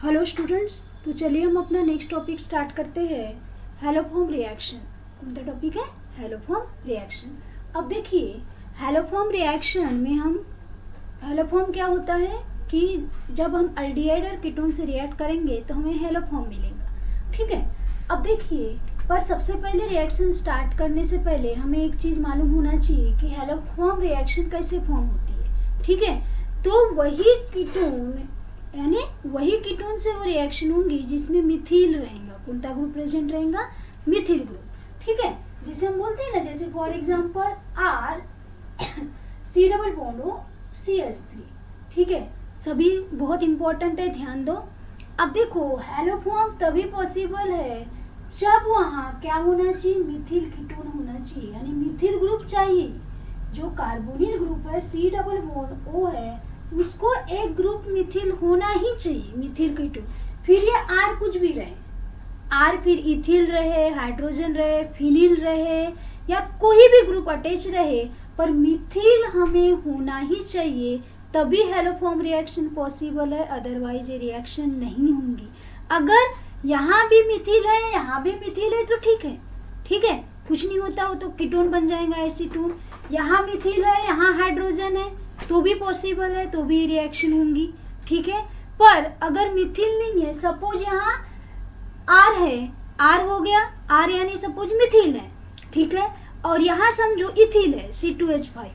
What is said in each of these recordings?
Hello students, तो चलिए हम अपना नेक्स्ट टॉपिक स्टार्ट करते हैं। Haloform reaction. कौन सा टॉपिक है? Haloform reaction. अब देखिए, हेलोफॉर्म रिएक्शन में हम हेलोफॉर्म क्या होता है कि जब हम अल्डिहाइड और कीटोन से रिएक्ट करेंगे तो हमें हेलोफॉर्म मिलेगा। ठीक है। अब देखिए, पर सबसे पहले रिएक्शन स्टार्ट करने से पहले हमें एक चीज़ मालूम होना चाहिए कि हेलोफॉर्म रिएक्शन कैसे फॉर्म होती है। ठीक है। तो वही कीटोन यानी वही कीटोन से वो रिएक्शन होंगी जिसमें मिथिल रहेगा। कौन सा ग्रुप प्रेजेंट रहेगा? Methyl group. ठीक है। जैसे हम बोलते हैं ना, जैसे for example R C double bond हो CH3। ठीक है। सभी बहुत इंपॉर्टेंट है, ध्यान दो। अब देखो, हेलोफॉर्म तभी पॉसिबल है जब वहाँ क्या होना चाहिए? मिथिल कीटोन होना चाहिए, यानी मिथिल ग्रुप चाहिए। जो कार्बोनिल ग्रुप है C डबल बॉन्ड O है, उसको एक ग्रुप मिथिल होना ही चाहिए, मिथिल कीटोन। फिर ये R कुछ भी रहे, R फिर इथिल रहे, हाइड्रोजन रहे, फिनिल रहे, या कोई भी ग्रुप अटैच रहे, पर मिथिल हमें होना ही चाहिए, तभी हेलोफॉर्म रिएक्शन पॉसिबल है। अदरवाइज ये रिएक्शन नहीं होंगी। अगर यहाँ भी मिथिल है, यहाँ भी मिथिल है तो ठीक है, ठीक है, कुछ नहीं होता, हो तो कीटोन बन जाएगा एसीटोन। यहाँ मिथिल है, यहाँ हाइड्रोजन है, तो भी पॉसिबल है, तो भी रिएक्शन होंगी। ठीक है। पर अगर मिथिल नहीं है, सपोज यहाँ आर है, आर हो गया, आर यानी सपोज मिथिल है। ठीक है। और यहाँ समझो इथिल है C2H5,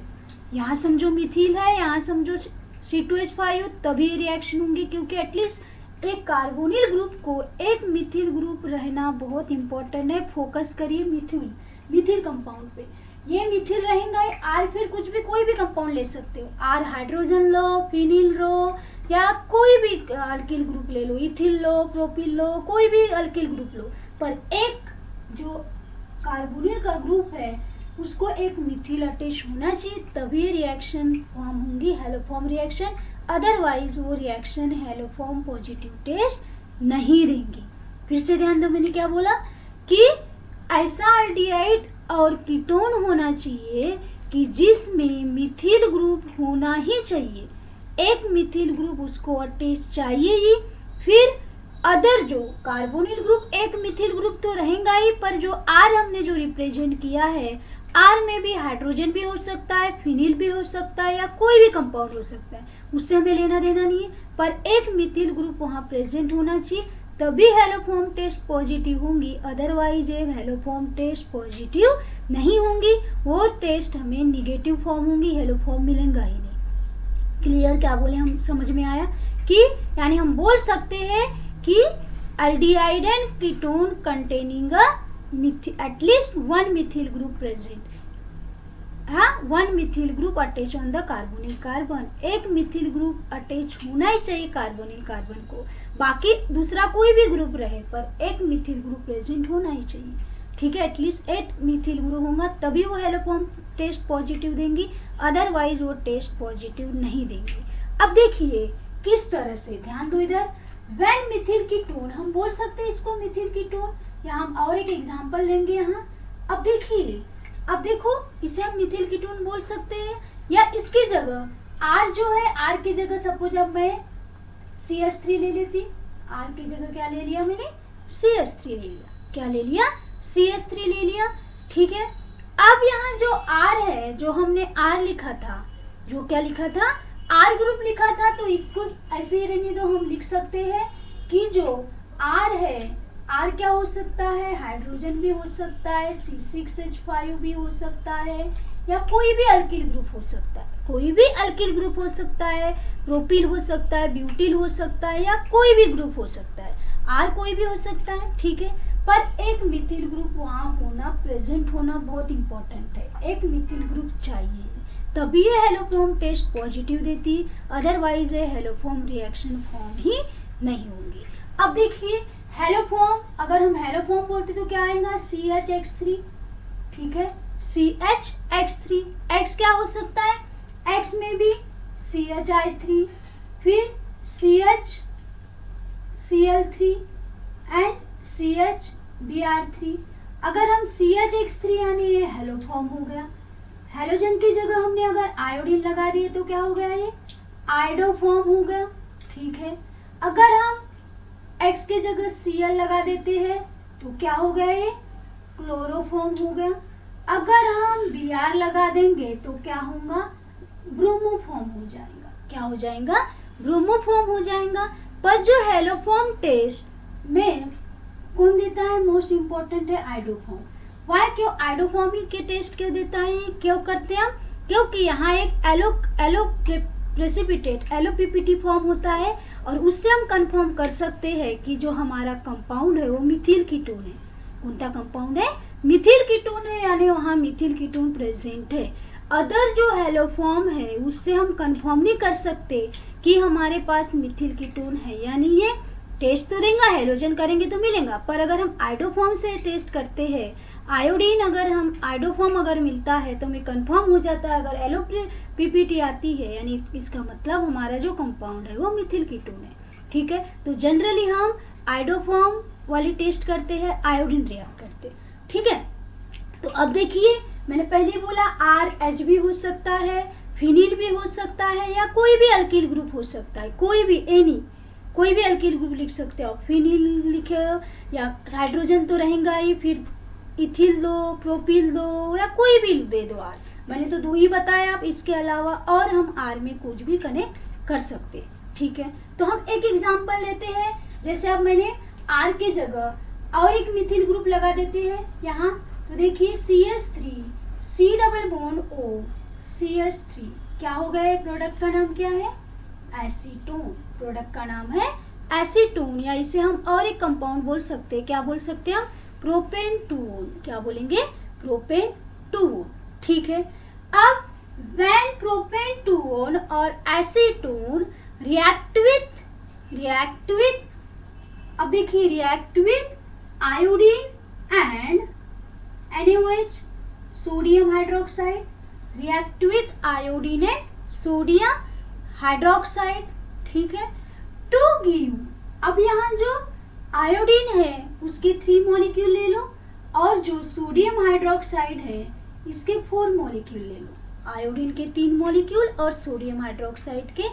यहाँ समझो मिथिल है, यहाँ समझो C2H5, तभी रिएक्शन होंगी, क्योंकि एटलीस्ट एक कार्बोनिल ग्रुप को एक मिथिल ग्रुप रहना बहुत इंपॉर्टेंट है। फोकस करिए मिथिल कंपाउंड पे। ये मिथिल रहेगा, आर फिर कुछ भी कोई भी कंपाउंड ले सकते हो, आर हाइड्रोजन लो, फिनिल लो, या कोई भी अल्किल ग्रुप ले लो, इथिल लो, प्रोपिल लो, कोई भी अल्किल ग्रुप लो, पर एक जो कार्बोनिल का ग्रुप है उसको एक मिथिल अटैच होना चाहिए, तभी रिएक्शन फॉर्म होंगी, हेलोफॉर्म रिएक्शन। अदरवाइज वो रिएक्शन हेलोफॉर्म पॉजिटिव टेस्ट नहीं देंगी। फिर से ध्यान दो, मैंने क्या बोला कि ऐसा अल्डिहाइड और कीटोन होना चाहिए कि जिसमें मिथिल ग्रुप होना ही चाहिए, एक मिथिल ग्रुप उसको अटैच चाहिए ही। फिर अदर जो कार्बोनिल ग्रुप एक मिथिल ग्रुप तो रहेगा ही, पर जो आर हमने जो रिप्रेजेंट किया है, आर में भी हाइड्रोजन भी हो सकता है, फिनिल भी हो सकता है, या कोई भी कंपाउंड हो सकता है, उससे हमें लेना देना नहीं है, पर एक मिथिल ग्रुप वहाँ प्रेजेंट होना चाहिए, तभी हेलोफॉर्म टेस्ट पॉजिटिव होंगी। अदरवाइज ये हेलोफॉर्म टेस्ट पॉजिटिव नहीं होंगी, वो टेस्ट हमें निगेटिव फॉर्म होंगी, हेलोफॉर्म मिलेगा ही नहीं। क्लियर? क्या बोले हम? समझ में आया कि यानी हम बोल सकते हैं कि aldehyde and ketone containing at least one methyl group present, one methyl group attach on the carbonyl carbon. एक मिथिल ग्रुप अटैच होना ही चाहिए कार्बोनिल कार्बन को, बाकी दूसरा कोई भी ग्रुप रहे, पर एक मिथिल ग्रुप प्रेजेंट होना ही चाहिए। ठीक है। एटलीस्ट 8 मिथिल ग्रुप होगा, तभी वो हेलोफॉर्म टेस्ट पॉजिटिव देंगी, अदरवाइज वो टेस्ट पॉजिटिव नहीं देंगी। अब देखिए किस तरह से, ध्यान दो इधर। व्हेन मिथिल कीटोन, हम बोल सकते हैं इसको मिथिल कीटोन, या हम और एक एग्जांपल लेंगे यहाँ। अब देखिए, अब देखो, इसे हम मिथिल कीटोन बोल सकते हैं, या इसकी जगह आर जो है, आर की जगह सपोज अब मैं CH3 ले लेती, आर की जगह क्या ले लिया मैंने? CH3 ले लिया। क्या ले लिया? CH3 ले लिया। ठीक है। अब यहाँ जो R है, जो हमने R लिखा था, जो क्या लिखा था? R ग्रुप लिखा था, तो इसको ऐसे ही रहने दो। हम लिख सकते हैं कि जो R है, R क्या हो सकता है? हाइड्रोजन भी हो सकता है, C6H5 भी हो सकता है, या कोई भी अल्किल ग्रुप हो सकता है, कोई भी अल्किल ग्रुप हो सकता है, प्रोपिल हो सकता है, ब्यूटिल हो सकता है, या कोई भी ग्रुप हो सकता है, R कोई भी हो सकता है। ठीक है। पर एक मिथिल ग्रुप वहाँ होना, प्रेजेंट होना बहुत इंपॉर्टेंट है। एक मिथिल ग्रुप चाहिए, तभी ये हेलोफॉर्म टेस्ट पॉजिटिव देती, अदरवाइज ये हेलोफॉर्म रिएक्शन फॉर्म ही नहीं होंगी। अब देखिए, हेलोफॉर्म, अगर हम हेलोफॉर्म बोलते तो क्या आएगा? CHX3। ठीक है। CHX3, X क्या हो सकता है? X में भी CHI3, फिर CH, Cl3 एंड CHBr3। अगर हम CHX3 यानी ये हेलोफॉर्म हो गया, हेलोजन की जगह हमने अगर आयोडीन लगा दिए तो क्या हो गया? ये आयोडोफॉर्म हो गया। ठीक है। अगर हम X के जगह Cl लगा देते हैं तो क्या हो गया, ये क्लोरोफॉर्म हो गया। अगर हम Br लगा देंगे तो क्या होगा, ब्रोमोफॉर्म हो जाएगा। क्या हो जाएगा, ब्रोमोफॉर्म हो जाएगा। पर जो हेलोफॉर्म टेस्ट में कौन देता है, मोस्ट इम्पोर्टेंट है आइडोफॉर्म। वाई, क्यों आइडोफॉर्म ही के टेस्ट क्यों देता है, क्यों करते हैं हम, क्योंकि यहाँ एक एलो प्रेसिपिटेट एलोपीपीटी फॉर्म होता है और उससे हम कंफर्म कर सकते हैं कि जो हमारा कंपाउंड है वो मिथिल कीटोन है। कौन सा कंपाउंड है, मिथिल कीटोन है, यानी वहाँ मिथिल कीटोन प्रेजेंट है। अदर जो हेलोफॉर्म है उससे हम कंफर्म नहीं कर सकते कि हमारे पास मिथिल कीटोन है, यानी ये टेस्ट तो देंगे, हेलोजन करेंगे तो मिलेगा। पर अगर हम आइडोफॉर्म से टेस्ट करते हैं, आयोडीन अगर हम आइडोफॉर्म अगर मिलता है तो हमें कंफर्म हो जाता है। अगर एलोपीपीटी आती है यानी इसका मतलब हमारा जो कंपाउंड है वो मिथिल कीटोन है। ठीक है, तो जनरली हम आइडोफॉर्म वाली टेस्ट करते हैं, आयोडीन रिएक्ट करते हैं। ठीक है, तो अब देखिए मैंने पहले बोला RH भी हो सकता है, फिनिल भी हो सकता है, या कोई भी अल्किल ग्रुप हो सकता है, कोई भी एनी कोई भी अल्किल ग्रुप लिख सकते हो। फिनिल लिखे या हाइड्रोजन तो रहेगा ही, फिर इथिल दो, प्रोपिल दो, या कोई भी दे दो आर। मैंने तो 2 ही बताया, आप इसके अलावा और हम आर में कुछ भी कनेक्ट कर सकते हैं। ठीक है, तो हम एक एग्जांपल लेते हैं। जैसे अब मैंने आर के जगह और एक मिथिल ग्रुप लगा देते हैं यहाँ, तो देखिए CH3 C double bond O CH3 क्या हो गया, प्रोडक्ट का नाम क्या है, एसीटोन। प्रोडक्ट का नाम है एसीटोन, या इसे हम और एक कंपाउंड बोल सकते हैं। क्या बोल सकते हैं हम, प्रोपेन-टूओन। क्या बोलेंगे, प्रोपेन-टूओन। ठीक है, अब व्हेन प्रोपेन-टूओन और एसीटोन रिएक्ट विथ अब देखिए react with iodine and NaOH sodium hydroxide, react with iodine and sodium hydroxide. ठीक है, टू गिव, अब यहाँ जो आयोडीन है उसके 3 मॉलिक्यूल ले लो और जो सोडियम हाइड्रोक्साइड है इसके 4 मॉलिक्यूल ले लो। आयोडीन के 3 मॉलिक्यूल और सोडियम हाइड्रोक्साइड के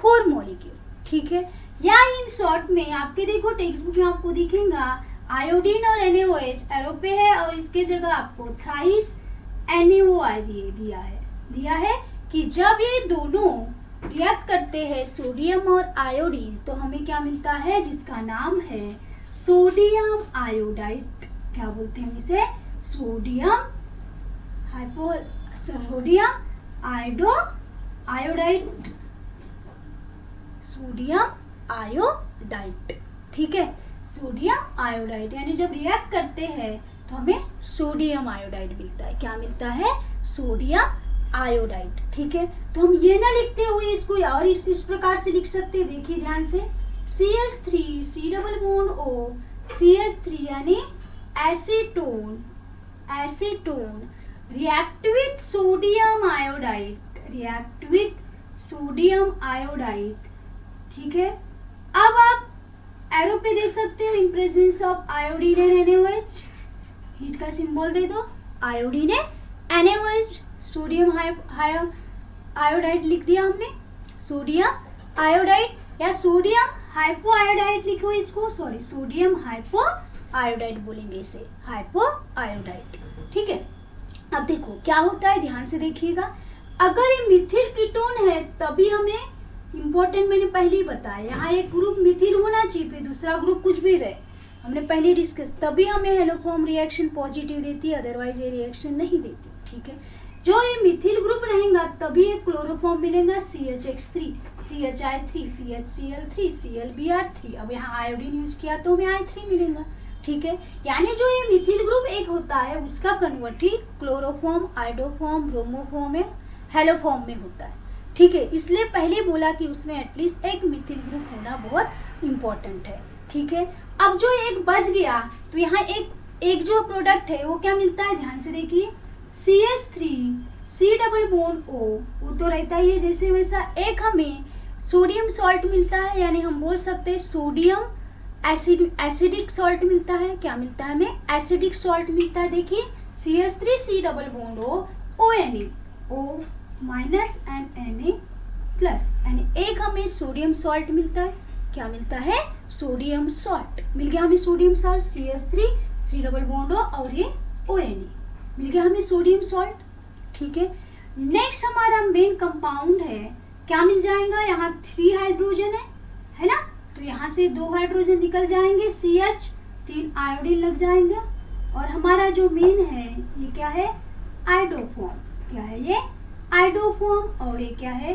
4 मॉलिक्यूल। ठीक है, या इन शॉर्ट में आपके देखो टेक्स्ट बुक में आपको दिखेगा आयोडीन और NaOH एरो पे है और इसके जगह आपको थ्राइस NaOI दिया है कि जब ये दोनों रिएक्ट करते हैं सोडियम और आयोडीन तो हमें क्या मिलता है, जिसका नाम है सोडियम आयोडाइड। क्या बोलते हैं इसे, सोडियम आयोडाइड। ठीक है, सोडियम आयोडाइड, यानी जब रिएक्ट करते हैं तो हमें सोडियम आयोडाइड मिलता है। क्या मिलता है, सोडियम आयोडाइड। ठीक है, तो हम ये ना लिखते हुए इसको और इस प्रकार से लिख सकते हैं। देखिए ध्यान से, CH3 C double bond O CH3 यानी acetone react with sodium iodide. ठीक है, अब आप एरो पे दे सकते हो in presence of iodine and NaOH, heat का सिंबल दे दो, iodine and NaOH, sodium iodide लिख दिया हमने, सोडियम आयोडाइड या सोडियम हाइपो आयोडाइड लिखो इसको, सॉरी सोडियम हाइपो आयोडाइड बोलेंगे इसे, हाइपो आयोडाइड। ठीक है, अब देखो क्या होता है, ध्यान से देखिएगा। अगर ये मिथिल कीटोन है तभी हमें इम्पोर्टेंट, मैंने पहले ही बताया, यहाँ एक ग्रुप मिथिल होना चाहिए, फिर दूसरा ग्रुप कुछ भी रहे, हमने पहले डिस्कस, तभी हमें हेलोफॉर्म रिएक्शन पॉजिटिव देती है, अदरवाइज ये रिएक्शन नहीं देती। ठीक है, जो ये मिथिल ग्रुप रहेगा तभी एक क्लोरोफॉर्म मिलेगा CHX3 CHI3 CHCl3 ClBr3। अब यहाँ आयोडीन यूज किया तो हमें I3 मिलेगा। ठीक है, यानी जो ये मिथिल ग्रुप एक होता है उसका कन्वर्ट ही क्लोरोफॉर्म, आइडोफॉर्म, ब्रोमोफॉर्म में, हेलोफॉर्म में होता है। ठीक है, इसलिए पहले बोला कि उसमें एटलीस्ट एक मिथिल ग्रुप होना बहुत इंपॉर्टेंट है। ठीक है, अब जो एक बच गया तो यहाँ एक जो प्रोडक्ट है वो क्या मिलता है, ध्यान से देखिए, CH3 C double bond O, वो तो रहता ही है जैसे वैसा, एक हमें सोडियम सॉल्ट मिलता है, यानी हम बोल सकते हैं सोडियम एसिडिक सॉल्ट मिलता है। क्या मिलता है हमें, एसिडिक सॉल्ट मिलता है। देखिए CH3 C double bond O ONA, O- and Na plus, यानी एक हमें सोडियम सॉल्ट मिलता है। क्या मिलता है, सोडियम सॉल्ट। मिल गया हमें sodium salt, CH3 C double bond O और ये ONA, मिल गया हमें सोडियम सॉल्ट। ठीक है, नेक्स्ट हमारा मेन कंपाउंड है, क्या मिल जाएगा, यहाँ 3 हाइड्रोजन है ना, तो यहाँ से 2 हाइड्रोजन निकल जाएंगे, CH 3 आयोडीन लग जाएंगे, और हमारा जो मेन है ये क्या है, आइडोफॉर्म। क्या है ये, आइडोफॉर्म, और ये क्या है,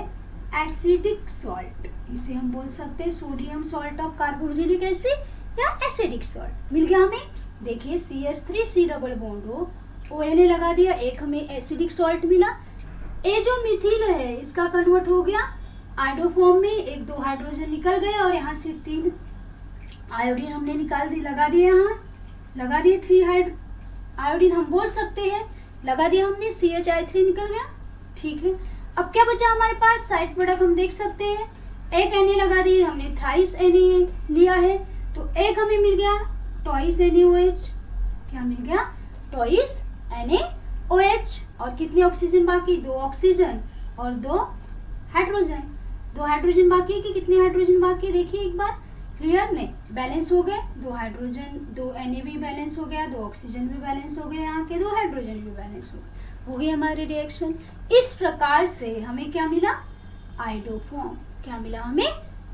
एसिडिक सॉल्ट। इसे हम बोल सकते हैं sodium salt of carboxylic acid या एसिडिक सॉल्ट। मिल गया हमें, देखिए CH3 C double bond O, ONA लगा दिया, एक हमें एसिडिक सॉल्ट मिला। ये जो मिथिल है इसका कन्वर्ट हो गया आइडोफॉर्म में, 1-2 हाइड्रोजन निकल गए, और यहाँ से 3 आयोडीन हमने निकाल दी, लगा दिया, यहाँ लगा दिए 3 आयोडीन हम बोल सकते हैं, लगा दिया हमने, CHI3 निकल गया। ठीक है, अब क्या बचा हमारे पास, साइड प्रोडक्ट हम देख सकते हैं, एक Na लगा दी हमने, थ्राइस Na लिया है, तो एक हमें मिल गया ट्वाइस NaOH। क्या मिल गया, ट्वाइस NaOH, और कितने ऑक्सीजन बाकी, 2 ऑक्सीजन और 2 हाइड्रोजन। 2 हाइड्रोजन बाकी कि कितने हाइड्रोजन बाकी, देखिए एक बार, क्लियर, नहीं बैलेंस हो गए, 2 हाइड्रोजन 2 Na भी बैलेंस हो गया, 2 ऑक्सीजन भी बैलेंस हो गए, यहाँ के 2 हाइड्रोजन भी बैलेंस हो गई हमारी रिएक्शन। इस प्रकार से हमें क्या मिला, आइडोफॉर्म। क्या मिला हमें,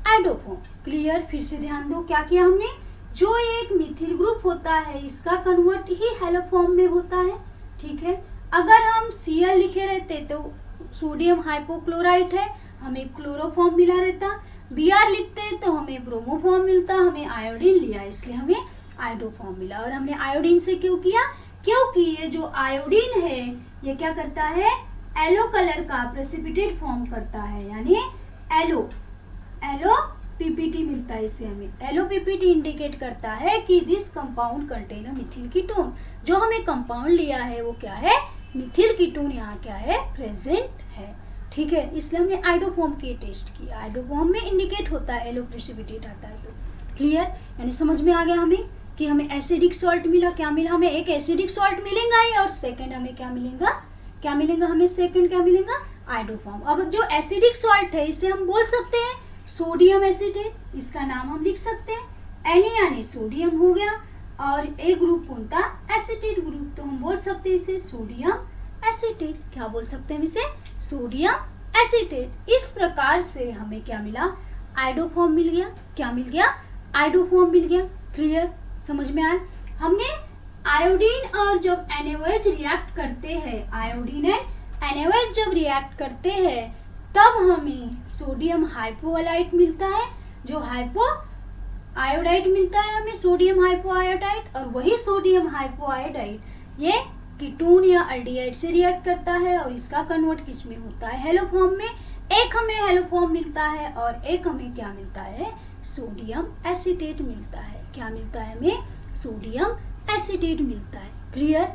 आइडोफॉर्म। क्लियर, फिर से ध्यान दो, क्या किया हमने, जो एक मिथिल ग्रुप होता है इसका कन्वर्ट ही हैलोफॉर्म में होता है। ठीक है, अगर हम Cl लिखे रहते तो सोडियम हाइपोक्लोराइट है, हमें क्लोरोफॉर्म मिला रहता, Br लिखते तो हमें ब्रोमोफॉर्म मिलता, हमें आयोडीन लिया इसलिए हमें आइडोफॉर्म मिला। और हमने आयोडीन से क्यों किया, क्योंकि ये जो आयोडीन है ये क्या करता है, येलो कलर का प्रेसिपिटेट फॉर्म करता है, यानी एलो पीपीटी मिलता है इसे हमें। एलो पीपीटी इंडिकेट करता है कि this compound contain a Mithil ketone. जो हमें कंपाउंड लिया है वो क्या है, मिथिल कीटोन यहाँ क्या है, प्रेजेंट है। ठीक है, इसलिए हमने आइडोफॉर्म के टेस्ट किया, आइडोफॉर्म में इंडिकेट होता है, एलो प्रेसिपिटेट आता है। तो क्लियर, यानी समझ में आ गया हमें कि हमें एसिडिक सॉल्ट मिला। क्या मिला हमें, एक एसिडिक सॉल्ट मिलेगा ही, और सेकंड हमें क्या मिलेगा, क्या मिलेगा हमें, सेकंड क्या मिलेगा, आइडोफॉर्म। अब जो एसिडिक सॉल्ट है इसे हम बोल सकते हैं सोडियम एसिटेट, इसका नाम हम लिख सकते हैं, Na यानी सोडियम हो गया, और एक ग्रुप कौन था, एसिटेट ग्रुप, तो हम बोल सकते हैं इसे सोडियम एसिटेट। क्या बोल सकते हैं इसे, सोडियम एसिटेट। इस प्रकार से हमें क्या मिला, आइडोफॉर्म मिल गया। क्या मिल गया, आइडोफॉर्म मिल गया। क्लियर, समझ में आया। हमने आयोडीन और जब NaOH रिएक्ट करते हैं, आयोडीन एंड NaOH जब रिएक्ट करते हैं तब हमें सोडियम हाइपोअलाइट मिलता है, जो हाइपो आयोडाइड मिलता है हमें, सोडियम हाइपोआयोडाइड। और वही सोडियम हाइपोआयोडाइड ये कीटोन या अल्डिहाइड से रिएक्ट करता है, और इसका कन्वर्ट किस में होता है, हेलोफॉर्म में। एक हमें हेलोफॉर्म मिलता है और एक हमें क्या मिलता है, सोडियम एसिटेट मिलता है। क्या मिलता है हमें, सोडियम एसिटेट मिलता है। क्लियर,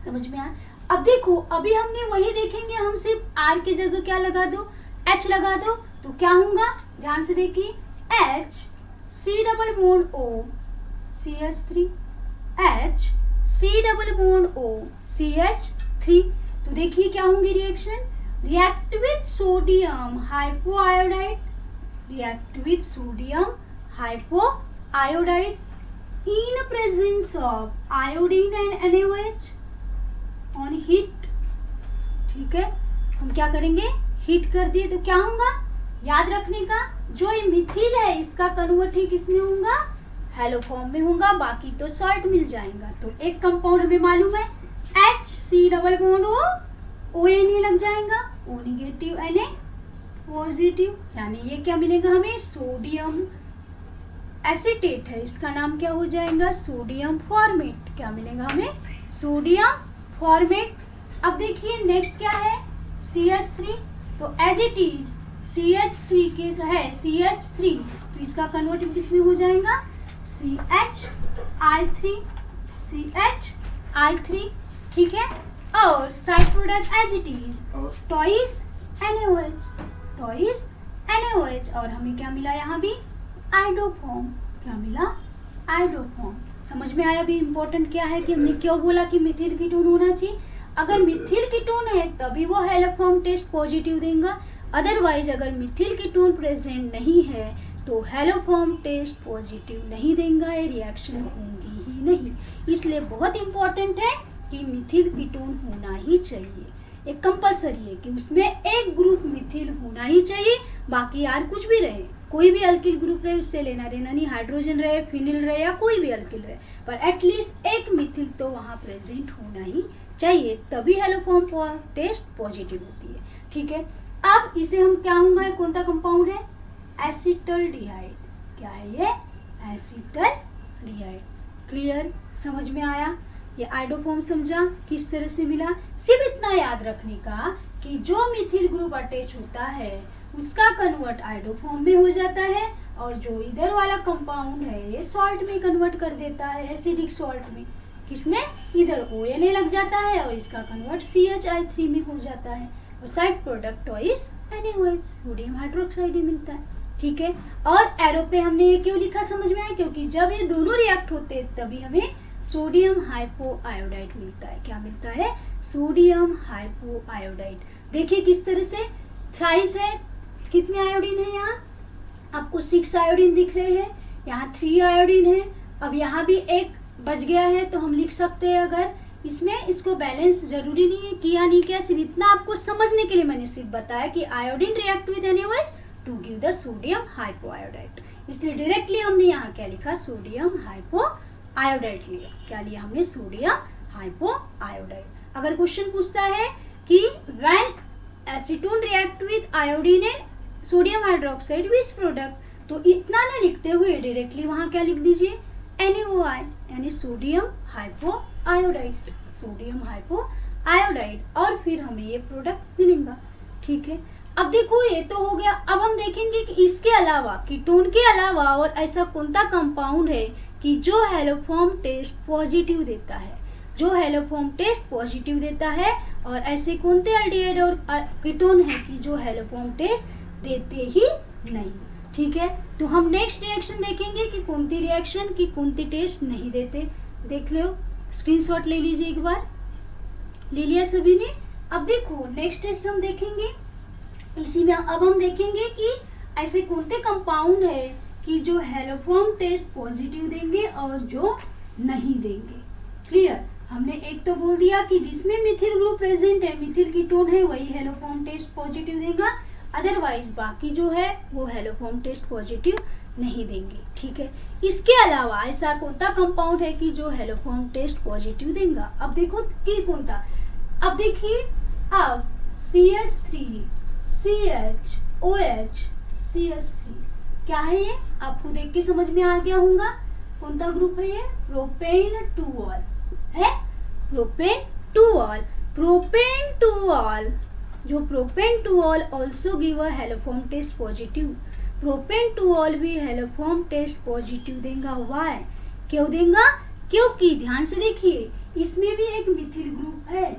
समझ में आया। अब देखो, अभी हमने वही देखेंगे, हम सिर्फ R की जगह क्या लगा दो, H लगा दो, तो क्या होगा, ध्यान से देखिए, H C double bond O CH3, H C double bond O CH3। तो देखिए क्या होंगी reaction, react with sodium hypoiodide, react with sodium hypoiodide in presence of iodine and NaOH on heat। ठीक है, हम क्या करेंगे, हीट कर दिए तो क्या होगा, याद रखने का, जो ये मिथिल है इसका कन्वर्ट ही किसमें होगा, हेलोफॉर्म में होगा, बाकी तो सॉल्ट मिल जाएगा। तो एक कंपाउंड हमें मालूम है, HC double bond O ONA लग जाएगा, O नेगेटिव Na पॉजिटिव, यानी ये क्या मिलेगा हमें, सोडियम एसिटेट है, इसका नाम क्या हो जाएगा, सोडियम फॉर्मेट। क्या मिलेगा हमें, सोडियम फॉर्मेट। अब देखिए नेक्स्ट क्या है, CH3। तो एज इट इज CH3 के है CH3, तो इसका कन्वर्टिंग किसमें हो जाएगा, CHI3 CHI3। ठीक है, और side product as it is twice NaOH, और हमें क्या मिला यहाँ भी, आइडोफॉर्म। क्या मिला, आइडोफॉर्म। समझ में आया। भी इम्पोर्टेंट क्या है कि हमने क्यों बोला कि मिथिल कीटोन होना चाहिए, अगर मिथिल कीटोन है तभी वो हेलोफॉर्म टेस्ट पॉजिटिव देगा, अदरवाइज अगर मिथिल कीटोन प्रेजेंट नहीं है तो हेलोफॉर्म टेस्ट पॉजिटिव नहीं देगा, ये रिएक्शन होंगी ही नहीं। इसलिए बहुत इंपॉर्टेंट है कि मिथिल कीटोन होना ही चाहिए, एक कंपलसरी है कि उसमें एक ग्रुप मिथिल होना ही चाहिए, बाकी यार कुछ भी रहे, कोई भी अल्किल ग्रुप रहे उससे लेना देना नहीं, हाइड्रोजन रहे, फिनिल रहे या कोई भी अल्किल रहे, पर एटलीस्ट एक मिथिल तो वहाँ प्रेजेंट होना ही चाहिए, तभी हेलोफॉर्म टेस्ट पॉजिटिव होती है। ठीक है, अब इसे हम क्या होगा, कौन सा कंपाउंड है, एसिटल्डिहाइड। क्या है ये, एसिटल्डिहाइड। क्लियर, समझ में आया, ये आइडोफॉर्म समझा किस तरह से मिला। सिर्फ इतना याद रखने का कि जो मिथिल ग्रुप अटैच होता है उसका कन्वर्ट आइडोफॉर्म में हो जाता है, और जो इधर वाला कंपाउंड है ये सॉल्ट में कन्वर्ट कर देता है, एसिडिक सॉल्ट में। किसमें, इधर ONA लग जाता है और इसका कन्वर्ट CHI3 में हो जाता है, और साइड प्रोडक्ट टॉइस NaOH, सोडियम हाइड्रोक्साइड ही मिलता है। ठीक है, और एरो पे हमने ये क्यों लिखा समझ में आया, क्योंकि जब ये दोनों रिएक्ट होते हैं तभी हमें सोडियम हाइपोआयोडाइड मिलता है। क्या मिलता है, सोडियम हाइपोआयोडाइड। देखिए किस तरह से, थ्राइस है, कितने आयोडीन है यहाँ, आपको 6 आयोडीन दिख रहे हैं, यहाँ 3 आयोडीन है। अब यहाँ भी एक बच गया है, तो हम लिख सकते हैं अगर इसमें, इसको बैलेंस जरूरी नहीं है किया नहीं किया, सिर्फ इतना आपको समझने के लिए मैंने सिर्फ बताया कि iodine react with NaOH to give the sodium hypoiodide, इसलिए डायरेक्टली हमने यहाँ क्या लिखा, सोडियम हाइपोआयोडाइड लिया। क्या लिया हमने, सोडियम हाइपोआयोडाइड। अगर क्वेश्चन पूछता है कि when acetone react with iodine and sodium hydroxide which product, तो इतना ना लिखते हुए डायरेक्टली वहां क्या लिख दीजिए, NaOI यानी सोडियम हाइपोआयोडाइड, सोडियम हाइपोआयोडाइड, और फिर हमें ये प्रोडक्ट मिलेगा। ठीक है, अब देखो ये तो हो गया। अब हम देखेंगे कि इसके अलावा, कीटोन के अलावा और ऐसा कौन सा कंपाउंड है कि जो हेलोफॉर्म टेस्ट पॉजिटिव देता है, जो हेलोफॉर्म टेस्ट पॉजिटिव देता है, और ऐसे कौन से एल्डिहाइड और कीटोन है कि जो हेलोफॉर्म टेस्ट देते ही नहीं। ठीक है, तो हम नेक्स्ट रिएक्शन देखेंगे कि कौन सी रिएक्शन की कौन सी टेस्ट नहीं देते। देख लो, स्क्रीनशॉट ले लीजिए एक बार, ले लिया सभी ने। अब देखो नेक्स्ट टेस्ट हम देखेंगे, इसी में अब हम देखेंगे कि ऐसे कौन से कंपाउंड है कि जो हेलोफॉर्म टेस्ट पॉजिटिव देंगे और जो नहीं देंगे। क्लियर, हमने एक तो बोल दिया कि जिसमें मिथिल ग्रुप प्रेजेंट है, मिथिल कीटोन है, वही हेलोफॉर्म टेस्ट पॉजिटिव देगा, अदरवाइज बाकी जो है वो हेलोफॉर्म टेस्ट पॉजिटिव नहीं देंगे। ठीक है, इसके अलावा ऐसा कौन सा कंपाउंड है कि जो हेलोफॉर्म टेस्ट पॉजिटिव देगा। अब देखो कि कौन सा, अब देखिए, अब CH3 CHOH CH3 क्या है ये, आपको देख के समझ में आ गया होगा कौन सा ग्रुप है ये, प्रोपेन टू ऑल है, propan two ol, propan two ol, जो propan two ol also give a haloform test positive, propan two ol भी हेलोफॉर्म टेस्ट पॉजिटिव देगा। वाई, क्यों देगा, क्योंकि ध्यान से देखिए इसमें भी एक मिथिल ग्रुप है,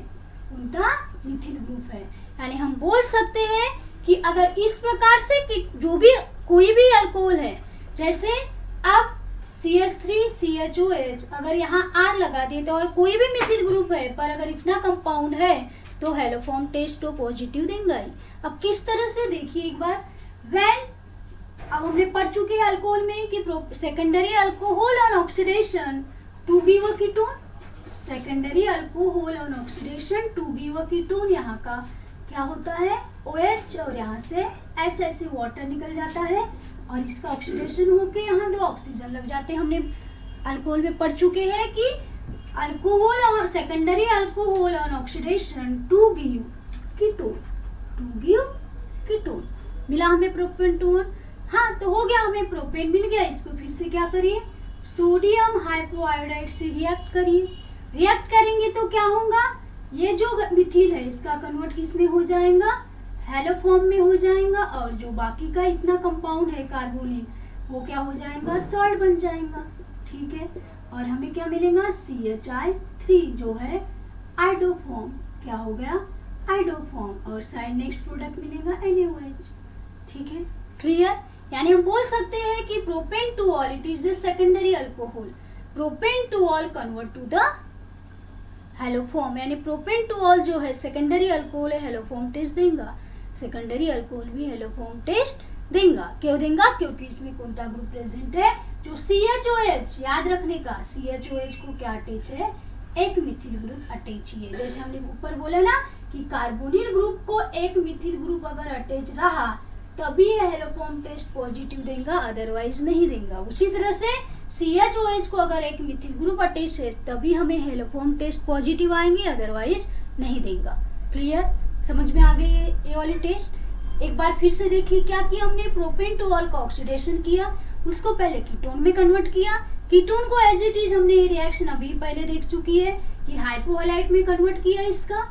उनका मिथिल ग्रुप है, यानी हम बोल सकते हैं कि अगर इस प्रकार से कि जो भी कोई भी अल्कोहल है, जैसे अब CH3 CHOH, अगर यहाँ R लगा दिए तो और कोई भी मिथिल ग्रुप है, पर अगर इतना कंपाउंड है तो हेलोफॉर्म टेस्ट तो पॉजिटिव देगा ही। अब किस तरह से देखिए एक बार, व्हेन, अब हमने पढ़ चुके हैं अल्कोहल में कि secondary alcohol on oxidation to give a ketone, secondary alcohol on oxidation to give a ketone, यहाँ का क्या होता है OH, और यहाँ से H ऐसे वाटर निकल जाता है, और इसका ऑक्सीडेशन होके यहाँ 2 ऑक्सीजन लग जाते हैं। हमने अल्कोहल में पढ़ चुके हैं कि अल्कोहल और secondary alcohol on oxidation to give ketone, to give ketone, मिला हमें प्रोपेन टोन। हाँ, तो हो गया, हमें प्रोपेन मिल गया, इसको फिर से क्या करिए, सोडियम हाइपोआयोडाइड से रिएक्ट करिए। रिएक्ट करेंगे तो क्या होगा, ये जो मिथिल है इसका कन्वर्ट किस में हो जाएगा, हेलोफॉर्म में हो जाएगा, और जो बाकी का इतना कंपाउंड है कार्बोलिन वो क्या हो जाएगा, सॉल्ट बन जाएगा। ठीक है, और हमें क्या मिलेगा, CHI3 जो है आइडोफॉर्म, क्या हो गया, आइडोफॉर्म, और साइड नेक्स्ट प्रोडक्ट मिलेगा NaOH। ठीक है, क्लियर, यानी हम बोल सकते हैं कि propane two ol it is the secondary alcohol, propane two ol convert to the haloform, यानी प्रोपेन टू ऑल जो है सेकेंडरी अल्कोहल है, हेलोफॉर्म टेस्ट देगा, सेकेंडरी अल्कोहल भी हेलोफॉर्म टेस्ट देगा। क्यों देगा? क्योंकि इसमें कौन सा ग्रुप प्रेजेंट है? जो CHOH, याद रखने का, CHOH को क्या अटैच है? एक मिथिल ग्रुप अटैच ही है। जैसे हमने ऊपर बोला ना कि कार्बोनिल ग्रुप को एक मिथिल ग्रुप अगर अटैच रहा तभी हेलोफॉर्म टेस्ट पॉजिटिव देगा, अदरवाइज नहीं देगा। उसी तरह से CHOH को अगर एक मिथिल ग्रुप अटैच है तभी हमें हेलोफॉर्म टेस्ट पॉजिटिव आएंगे, अदरवाइज नहीं देगा। क्लियर? समझ में आ गई ये वाली टेस्ट? एक बार फिर से देखिए क्या किया हमने, प्रोपेन टू ऑल का ऑक्सीडेशन किया, उसको पहले कीटोन में कन्वर्ट किया, कीटोन को एज इट इज हमने ये रिएक्शन अभी पहले देख चुकी है कि हाइपोहैलाइड में कन्वर्ट किया, इसका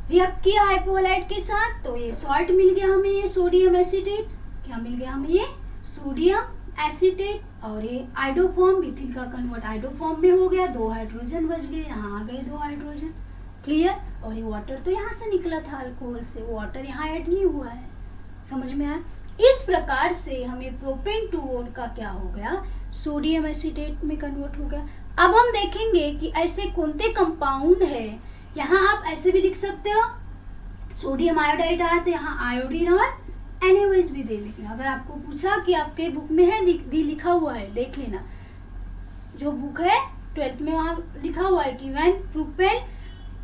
रिएक्ट किया हाइपोहैलाइड के साथ, तो ये सॉल्ट मिल गया हमें, ये सोडियम एसीटेट। क्या मिल गया हमें? ये सोडियम एसीटेट। और ये आइडोफॉर्म, मिथिल का कन्वर्ट आइडोफॉर्म में हो गया, 2 हाइड्रोजन बच गए, यहाँ आ गए 2 हाइड्रोजन। क्लियर? और ये वाटर तो यहाँ से निकला था अल्कोहल से, वाटर यहाँ ऐड नहीं हुआ है। समझ में आया? इस प्रकार से हमें प्रोपेन टू ओन का क्या हो गया? सोडियम एसीटेट में कन्वर्ट हो गया। अब हम देखेंगे कि ऐसे कौन से कंपाउंड है, यहाँ आप ऐसे भी लिख सकते हो, सोडियम आयोडाइड आया तो यहाँ आयोडीन और NaOH भी दे लेंगे। अगर आपको पूछा कि आपके बुक में है लिखा हुआ है, देख लेना, जो बुक है 12th में वहाँ लिखा हुआ है कि when propane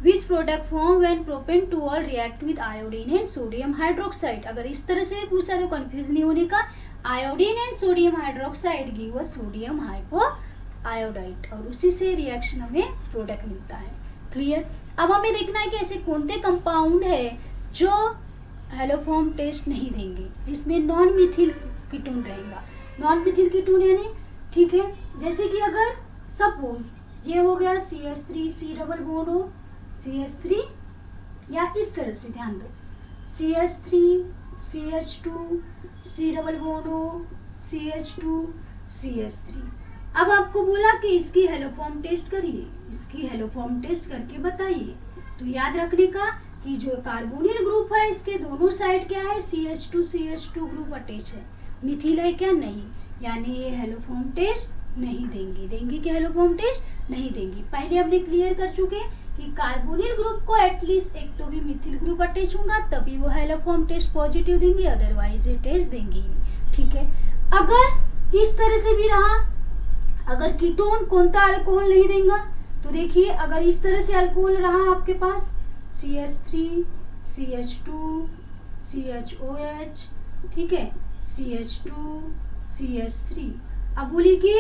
which product form when propane to all react with iodine and sodium hydroxide। अगर इस तरह से पूछा तो कंफ्यूज नहीं होने का, iodine and sodium hydroxide give us sodium hypoiodide, और उसी से रिएक्शन हमें प्रोडक्ट मिलता है। क्लियर? अब हमें देखना है कि ऐसे कौन से कंपाउंड है जो हेलोफॉर्म टेस्ट नहीं देंगे, जिसमें नॉन मिथिल कीटोन रहेगा। नॉन मिथिल कीटोन यानी, ठीक है, जैसे कि अगर सपोज ये हो गया CH3 C डबल बॉन्ड हो, CH3, या इस तरह से ध्यान दो, CH3 CH2 C double bond हो, CH2 CH3। अब आपको बोला कि इसकी हेलोफॉर्म टेस्ट करिए, इसकी हेलोफॉर्म टेस्ट करके बताइए। तो याद रखने का कि जो कार्बोनिल ग्रुप है इसके दोनों साइड क्या है? CH2 ग्रुप अटैच है, मिथिल है क्या? नहीं, यानी ये हेलोफॉर्म टेस्ट नहीं देंगे। देंगे क्या हेलोफॉर्म टेस्ट? नहीं देंगे। पहले हमने क्लियर कर चुके कि कार्बोनिल ग्रुप को एटलीस्ट एक तो भी मिथिल ग्रुप अटैच होगा तभी वो हेलोफॉर्म टेस्ट पॉजिटिव देंगे, अदरवाइज ये टेस्ट देंगे ही नहीं। ठीक है? अगर इस तरह से भी रहा, अगर कीटोन कौन सा अल्कोहल नहीं देगा, तो देखिए अगर इस तरह से अल्कोहल रहा आपके पास CH3 CH2 CHOH, ठीक है, CH2 CH3। अब बोलिए कि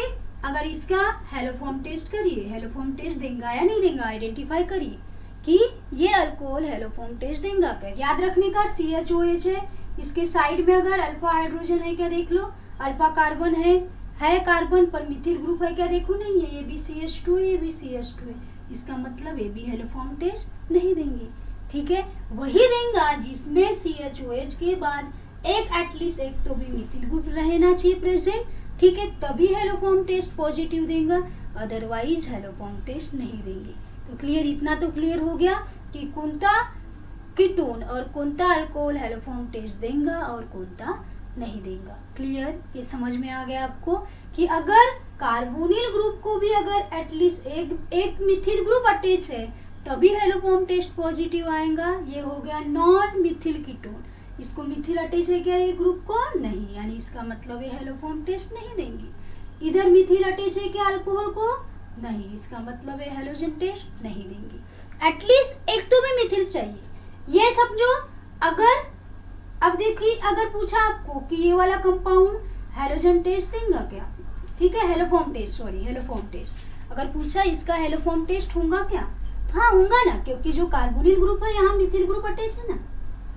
अगर इसका हेलोफॉर्म टेस्ट करिए, हेलोफॉर्म टेस्ट देगा या नहीं देगा, आइडेंटिफाई करिए कि ये अल्कोहल हेलोफॉर्म टेस्ट देगा क्या। याद रखने का CHOH है, इसके साइड में अगर अल्फा हाइड्रोजन है क्या देख लो, अल्फा कार्बन है कार्बन पर मिथिल ग्रुप है क्या, देखो नहीं है, ये भी CH2 है, ये भी CH2 है, इसका मतलब ये भी हेलोफॉर्म टेस्ट नहीं देंगे। ठीक है? वही देगा जिसमें CHOH के बाद एक एटलीस्ट एक तो भी मिथिल ग्रुप रहना चाहिए प्रेजेंट, ठीक है, तभी हेलोफॉर्म टेस्ट पॉजिटिव देगा, अदरवाइज हेलोफॉर्म टेस्ट नहीं देंगे। तो क्लियर? इतना तो क्लियर हो गया कि कौन सा कीटोन और कौन सा अल्कोहल हेलोफॉर्म टेस्ट देगा और कौन सा नहीं देगा। क्लियर? ये समझ में आ गया आपको कि अगर कार्बोनिल ग्रुप को भी अगर एटलीस्ट एक मिथिल ग्रुप अटैच है तभी हेलोफॉर्म टेस्ट पॉजिटिव आएगा। ये हो गया नॉन मिथिल कीटोन, इसको मिथिल अटैच है क्या ये ग्रुप को? नहीं, यानी इसका मतलब ये हेलोफॉर्म टेस्ट नहीं देंगे। इधर मिथिल अटैच है क्या अल्कोहल को? नहीं, इसका मतलब ये हेलोजन टेस्ट नहीं देंगे। एटलीस्ट एक तो भी मिथिल चाहिए। ये समझो, अगर अब देखिए अगर पूछा आपको कि ये वाला कंपाउंड हेलोजन टेस्ट देगा क्या, ठीक है, हेलोफॉर्म टेस्ट अगर पूछा इसका हेलोफॉर्म टेस्ट होगा क्या, हाँ होगा ना, क्योंकि जो कार्बोनिल ग्रुप है यहाँ मिथिल ग्रुप अटैच है ना,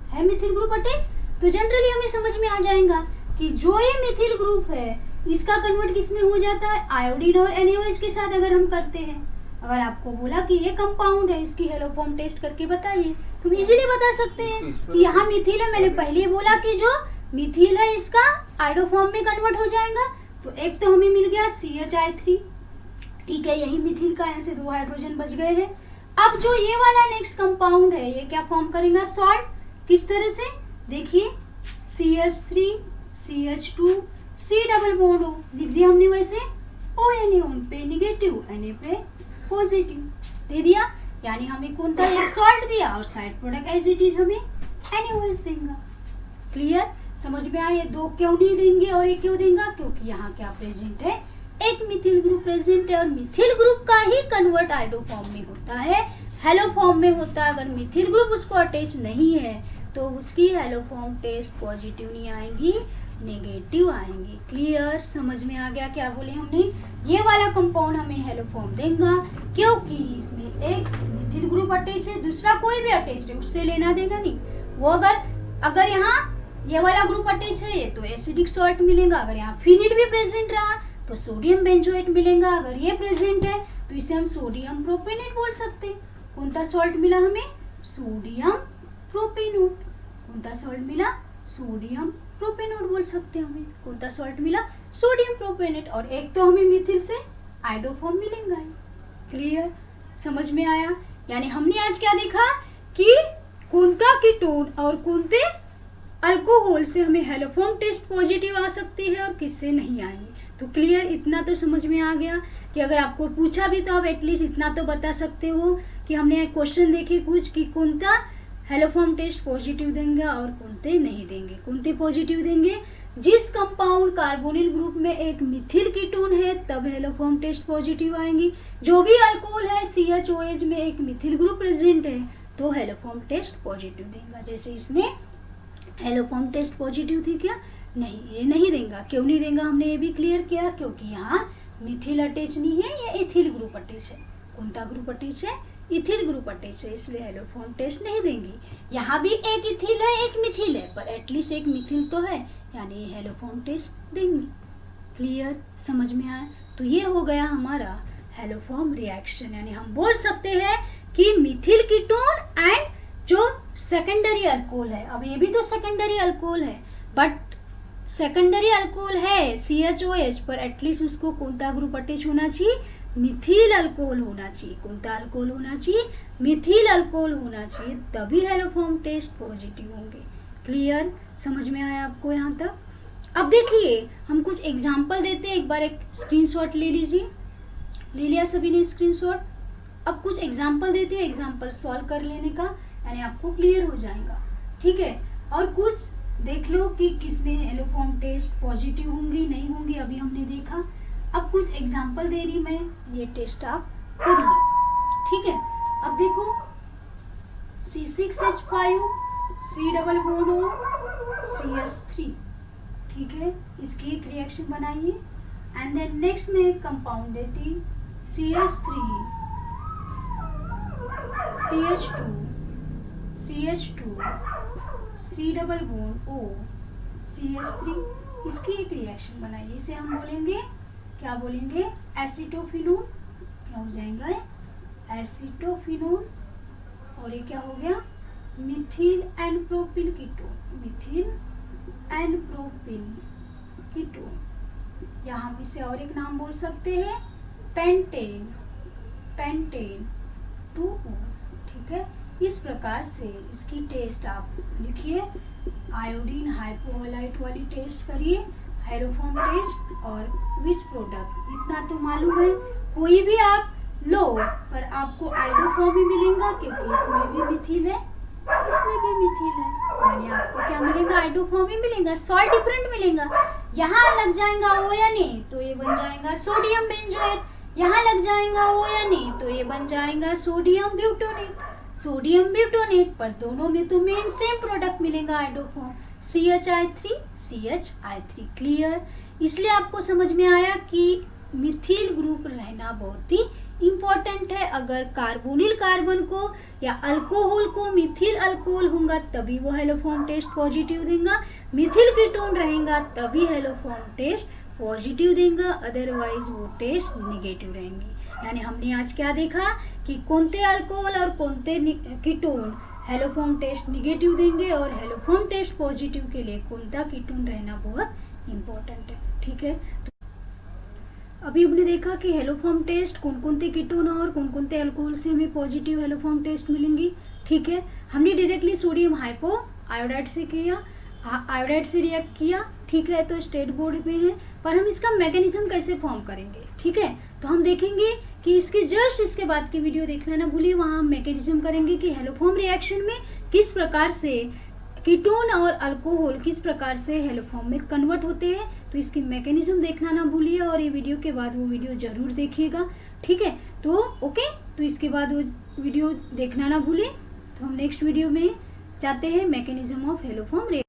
है मिथिल ग्रुप अटैच, तो जनरली हमें समझ में आ जाएगा कि जो ये मिथिल ग्रुप है इसका कन्वर्ट किसमें हो जाता है? आयोडीन और NaOH के साथ अगर हम करते हैं। अगर आपको बोला कि ये कंपाउंड है, इसकी हेलोफॉर्म टेस्ट करके बताइए, तुम इजीली बता सकते हैं कि यहाँ मिथिल है। मैंने पहले बोला कि जो मिथिल है इसका आइडोफॉर्म में कन्वर्ट हो जाएगा, तो एक तो हमें मिल गया CHI3, ठीक है, यही मिथिल का, यहाँ से 2 हाइड्रोजन बच गए हैं। अब जो ये वाला नेक्स्ट कंपाउंड है ये क्या फॉर्म करेगा? सॉल्ट। किस तरह से? देखिए CH3 CH2 C double bond हो, लिख दिया हमने वैसे, ONA उन पे निगेटिव, Na पे पॉजिटिव दे दिया, यानी हमें कौन सा एक सॉल्ट दिया और side product as it is हमें NaOH देगा। क्लियर? समझ में आया? ये दो क्यों नहीं देंगे और ये क्यों देंगे? क्योंकि यहाँ क्या प्रेजेंट है, एक मिथिल ग्रुप प्रेजेंट है और मिथिल ग्रुप का ही कन्वर्ट आइडो फॉर्म में होता है, हेलो फॉर्म में होता है। अगर मिथिल ग्रुप उसको अटैच नहीं है तो उसकी हेलो फॉर्म टेस्ट पॉजिटिव नहीं आएंगी, नेगेटिव आएंगी। क्लियर? समझ में आ गया क्या बोले हमने? ये वाला कंपाउंड हमें हेलो फॉर्म देगा क्योंकि इसमें एक मिथिल ग्रुप अटैच है, दूसरा कोई भी अटैच है, उससे लेना देगा नहीं। वो अगर यहाँ ये वाला ग्रुप अटैच है तो एसिडिक सॉल्ट मिलेगा, अगर यहाँ फिनिल भी प्रेजेंट रहा तो सोडियम बेंजोएट मिलेगा। अगर ये प्रेजेंट है तो इसे हम सोडियम प्रोपेनेट बोल सकते हैं। कौन सा सॉल्ट मिला हमें? सोडियम प्रोपेनोट। कौन सा सॉल्ट मिला? सोडियम प्रोपेनोट बोल सकते हैं हमें। कौन सा सॉल्ट मिला? सोडियम प्रोपेनेट। और एक तो हमें मिथिल से आइडो फॉर्म मिलेगा। क्लियर? समझ में आया? यानी हमने आज क्या देखा कि कौनता कीटोन और कौनते अल्कोहल से हमें हेलो फॉर्म टेस्ट पॉजिटिव आ सकती है और किससे नहीं आएंगे। तो क्लियर? इतना तो समझ में आ गया कि अगर आपको पूछा भी तो आप एटलीस्ट इतना तो बता सकते हो कि हमने क्वेश्चन देखे कुछ कि कौनता हेलो फॉर्म टेस्ट पॉजिटिव देंगे और कौनते नहीं देंगे। कौनते पॉजिटिव देंगे? जिस कंपाउंड कार्बोनिल ग्रुप में एक मिथिल कीटोन है तब हेलो फॉर्म टेस्ट पॉजिटिव आएंगी। जो भी अल्कोहल है CHOH में एक मिथिल ग्रुप प्रेजेंट है तो हेलो फॉर्म टेस्ट पॉजिटिव देगा। जैसे इसमें हेलो फॉर्म टेस्ट पॉजिटिव थी क्या? नहीं, ये नहीं देगा। क्यों नहीं देगा हमने ये भी क्लियर किया, क्योंकि यहाँ मिथिल अटैच नहीं है, ये इथिल ग्रुप अटैच है। कौन सा ग्रुप अटैच है? इथिल ग्रुप अटैच है, इसलिए हेलो फॉर्म टेस्ट नहीं देंगी। यहाँ भी एक इथिल है एक मिथिल है, पर एटलीस्ट एक मिथिल तो है, यानी ये हेलो फॉर्म टेस्ट देंगी। क्लियर? समझ में आया? तो ये हो गया हमारा हेलो फॉर्म रिएक्शन। यानी हम बोल सकते हैं कि मिथिल कीटोन एंड जो सेकेंडरी अल्कोहल है, अब ये भी तो सेकेंडरी अल्कोहल है, बट सेकेंडरी अल्कोहल है CHOH, पर एटलीस्ट उसको कौन सा ग्रुप अटैच होना चाहिए? मिथिल अल्कोहल होना चाहिए। कौन सा अल्कोहल होना चाहिए? मिथिल अल्कोहल होना चाहिए, तभी हेलो फॉर्म टेस्ट पॉजिटिव होंगे। क्लियर? समझ में आया आपको यहाँ तक? अब देखिए हम कुछ एग्जाम्पल देते हैं। एक बार एक स्क्रीनशॉट ले लीजिए। ले लिया सभी ने स्क्रीनशॉट? अब कुछ एग्जाम्पल देते हैं, एग्जाम्पल सॉल्व कर लेने का, यानी आपको क्लियर हो जाएगा। ठीक है? और कुछ देख लो कि किसमें हेलो फॉर्म टेस्ट पॉजिटिव होंगी नहीं होंगी, अभी हमने देखा। अब कुछ एग्जाम्पल दे रही मैं, ये टेस्ट आप करिए। ठीक है? अब देखो C6H5 C double bond O CH3। ठीक है? इसकी एक रिएक्शन बनाइए एंड देन नेक्स्ट में एक कंपाउंड देती CH3 CH2 C double bond O CH3। इसकी एक रिएक्शन बनाइए। इसे हम बोलेंगे, क्या बोलेंगे? एसिटोफिनोल। क्या हो जाएगा? एसिटोफिनोल। और ये क्या हो गया? Mithil and propyl ketone. Mithil and propyl ketone, या हम इसे और एक नाम बोल सकते हैं पेंटेन 2O। ठीक है? इस प्रकार से इसकी टेस्ट आप लिखिए। आयोडीन हाइपोहलाइट वाली टेस्ट करिए, हेलो फॉर्म टेस्ट और विच प्रोडक्ट, इतना तो मालूम है। कोई भी आप लो पर आपको आइडो फॉर्म ही मिलेगा, क्योंकि इसमें भी मिथिल है इसमें भी मिथिल है, यानी आपको क्या मिलेगा? आइडो फॉर्म ही मिलेगा। सॉल्ट डिफरेंट मिलेगा। यहाँ लग जाएगा O या नहीं तो ये बन जाएगा सोडियम बेंजोएट, यहाँ लग जाएगा O या नहीं तो ये बन जाएगा सोडियम ब्यूटोनेट। सोडियम ब्यूटोनेट पर दोनों में तो मेन सेम प्रोडक्ट मिलेगा, आइडो फॉर्म CHI3। क्लियर? इसलिए आपको समझ में आया कि मिथिल ग्रुप रहना बहुत ही इम्पोर्टेंट है। अगर कार्बोनिल कार्बन को या अल्कोहल को मिथिल अल्कोहल होगा तभी वो हेलो फॉर्म टेस्ट पॉजिटिव देगा। मिथिल कीटोन रहेगा तभी हेलो फॉर्म टेस्ट पॉजिटिव देगा, अदरवाइज वो टेस्ट निगेटिव रहेंगी। यानी हमने आज क्या देखा कि कौनते अल्कोहल और कौनते ketone haloform test negative देंगे और हेलो फॉर्म टेस्ट पॉजिटिव के लिए कौनता कीटोन रहना बहुत इम्पोर्टेंट है। ठीक है? अभी हमने देखा कि हेलो फॉर्म टेस्ट कौन कौन से कीटोन और कौन कौन से अल्कोहल से हमें पॉजिटिव हेलो फॉर्म टेस्ट मिलेंगी। ठीक है? हमने डायरेक्टली सोडियम हाइपो आयोडाइड से किया, आयोडाइड से रिएक्ट किया। ठीक है? तो स्टेट बोर्ड पे है, पर हम इसका मैकेनिज्म कैसे फॉर्म करेंगे। ठीक है? तो हम देखेंगे कि इसके जस्ट इसके बाद की वीडियो देखना ना भूलिए, वहाँ हम मैकेनिज्म करेंगे कि हेलो फॉर्म रिएक्शन में किस प्रकार से कीटोन और अल्कोहल किस प्रकार से हेलो फॉर्म में कन्वर्ट होते हैं, तो इसकी मैकेनिज्म देखना ना भूलिए और ये वीडियो के बाद वो वीडियो जरूर देखिएगा, ठीक है। तो ओके, तो इसके बाद वो वीडियो देखना ना भूलें। तो हम नेक्स्ट वीडियो में जाते हैं मैकेनिज्म ऑफ हेलो फॉर्म।